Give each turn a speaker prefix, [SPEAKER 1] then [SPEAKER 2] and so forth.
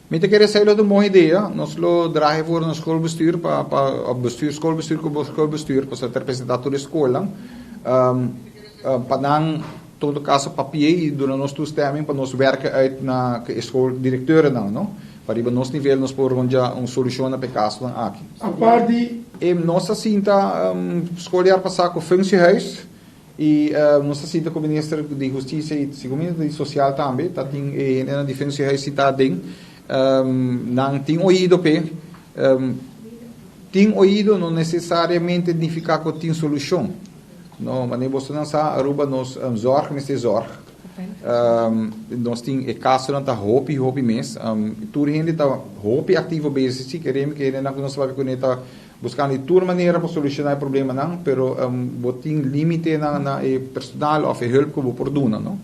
[SPEAKER 1] Met ik er zei uma ideia, nós lo dragen voor een schoolbestuur, schoolbestuur, para representar toda a escola, para não todo caso papier e durante nosso toestemming para nós werken uit na schooldirecteuren não? Para ir nos nível nós por onde solução para caso dan aqui.
[SPEAKER 2] A parte
[SPEAKER 1] nossa cinta escolar passar com functiehuis e nossa cinta com o ministro de Justiça e Seguridade de Social também, tá tem na de functiehuis está ding, não tem ouído pe, tem ouído não necessariamente significa que tem solução. No, mas você não sabe, Aruba nos zorg, nesse zorg. Nós temos caso não tá hopi mês. Tudo gente tá hopi ativo bezig, se queremos que ele não nós vai conectar buscando de toda maneira para solucionar o problema não, pero botin limite na personal of hulp que we por doen, não.